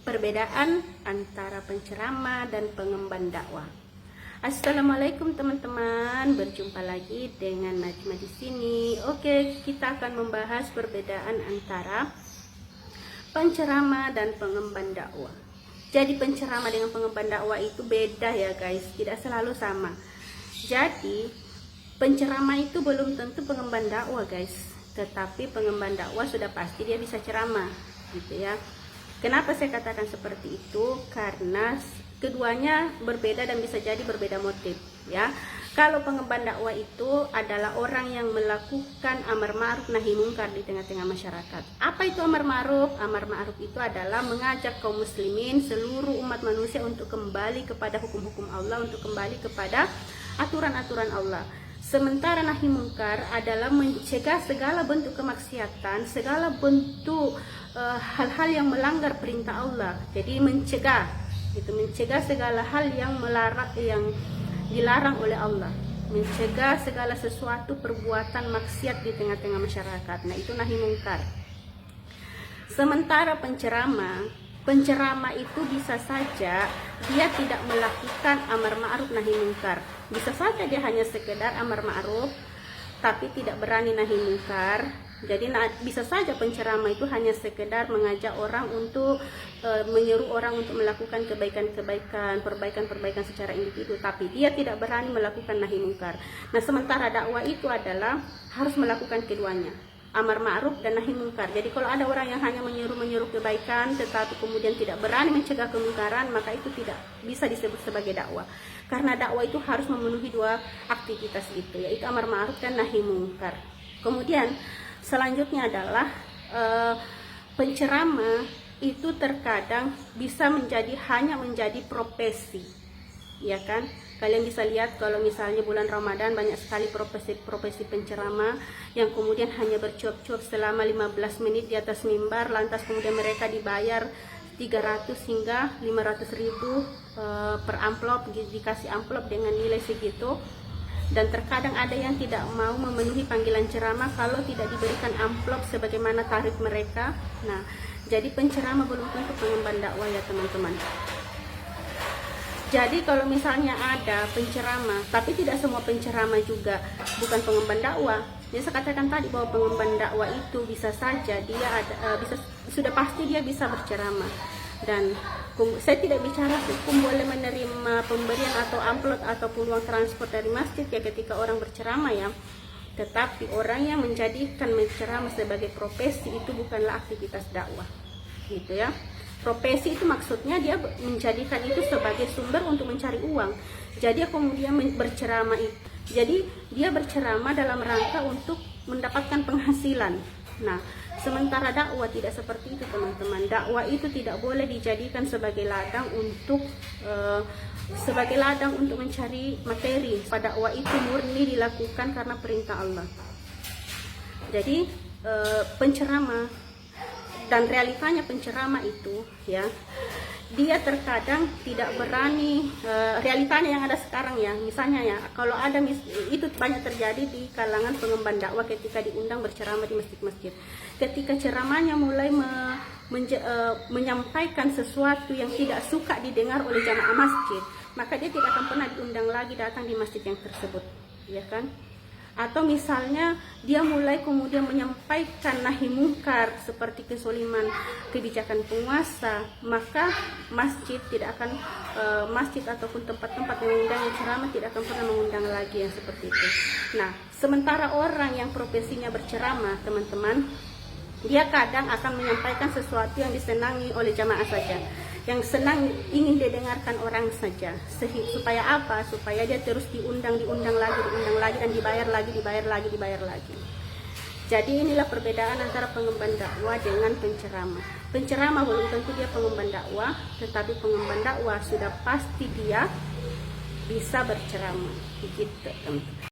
Perbedaan antara penceramah dan pengemban dakwah. Assalamualaikum teman-teman, berjumpa lagi dengan Najma di sini. Oke, kita akan membahas perbedaan antara penceramah dan pengemban dakwah. Jadi penceramah dengan pengemban dakwah itu beda ya guys, tidak selalu sama. Jadi penceramah itu belum tentu pengemban dakwah guys, tetapi pengemban dakwah sudah pasti dia bisa ceramah gitu ya. Kenapa saya katakan seperti itu? Karena keduanya berbeda dan bisa jadi berbeda motif ya. Kalau pengemban dakwah itu adalah orang yang melakukan amar ma'ruf nahi mungkar di tengah-tengah masyarakat. Apa itu amar ma'ruf? Amar ma'ruf itu adalah mengajak kaum muslimin, seluruh umat manusia untuk kembali kepada hukum-hukum Allah, untuk kembali kepada aturan-aturan Allah. Sementara nahi mungkar adalah mencegah segala bentuk kemaksiatan, segala bentuk hal-hal yang melanggar perintah Allah. Jadi mencegah segala hal yang dilarang oleh Allah, mencegah segala sesuatu perbuatan maksiat di tengah-tengah masyarakat. Nah, itu nahi mungkar. Sementara penceramah itu bisa saja dia tidak melakukan amar ma'ruf nahi mungkar. Bisa saja dia hanya sekedar amar ma'ruf tapi tidak berani nahi mungkar. Jadi bisa saja penceramah itu hanya sekedar mengajak orang untuk menyeru orang untuk melakukan kebaikan-kebaikan, perbaikan-perbaikan secara individu, tapi dia tidak berani melakukan nahi mungkar. Nah, sementara dakwah itu adalah harus melakukan keduanya, amar ma'ruf dan nahi mungkar. Jadi kalau ada orang yang hanya menyeru kebaikan tetapi kemudian tidak berani mencegah kemungkaran, maka itu tidak bisa disebut sebagai dakwah. Karena dakwah itu harus memenuhi dua aktivitas itu, yaitu amar ma'ruf dan nahi mungkar. Kemudian selanjutnya adalah penceramah itu terkadang bisa hanya menjadi profesi, ya kan? Kalian bisa lihat kalau misalnya bulan Ramadan banyak sekali profesi penceramah yang kemudian hanya bercuap-cuap selama 15 menit di atas mimbar, lantas kemudian mereka dibayar 300 hingga 500 ribu per amplop, dikasih amplop dengan nilai segitu. Dan terkadang ada yang tidak mau memenuhi panggilan ceramah kalau tidak diberikan amplop sebagaimana tarif mereka. Nah, jadi penceramah belum tentu pengemban dakwah ya teman-teman. Jadi kalau misalnya ada penceramah, tapi tidak semua penceramah juga bukan pengemban dakwah. Jadi saya katakan tadi bahwa pengemban dakwah itu bisa saja dia sudah pasti dia bisa berceramah. Dan saya tidak bicara hukum boleh menerima pemberian atau amplop ataupun uang transport dari masjid ya ketika orang berceramah ya. Tetapi orang yang menjadikan menceramah sebagai profesi itu bukanlah aktivitas dakwah, gitu ya. Profesi itu maksudnya dia menjadikan itu sebagai sumber untuk mencari uang. Jadi kemudian berceramah itu, jadi dia berceramah dalam rangka untuk mendapatkan penghasilan. Nah, sementara dakwah tidak seperti itu teman-teman. Dakwah itu tidak boleh dijadikan sebagai ladang untuk mencari materi. Pada dakwah itu murni dilakukan karena perintah Allah. Jadi penceramah dan realitanya penceramah itu ya, dia terkadang tidak berani, realitanya yang ada sekarang ya, misalnya ya, kalau ada itu banyak terjadi di kalangan pengemban dakwah ketika diundang berceramah di masjid-masjid. Ketika ceramahnya mulai menyampaikan sesuatu yang tidak suka didengar oleh jamaah masjid, maka dia tidak akan pernah diundang lagi datang di masjid yang tersebut, ya kan? Atau misalnya dia mulai kemudian menyampaikan nahi mungkar seperti kezaliman kebijakan penguasa, maka masjid ataupun tempat-tempat yang mengundang ceramah tidak akan pernah mengundang lagi yang seperti itu. Nah, sementara orang yang profesinya berceramah teman-teman, dia kadang akan menyampaikan sesuatu yang disenangi oleh jamaah saja, yang senang ingin didengarkan orang saja. Supaya apa? Supaya dia terus diundang lagi dan dibayar lagi. Jadi inilah perbedaan antara pengemban dakwah dengan penceramah. Penceramah belum tentu dia pengemban dakwah, tetapi pengemban dakwah sudah pasti dia bisa berceramah. Begitu teman-teman.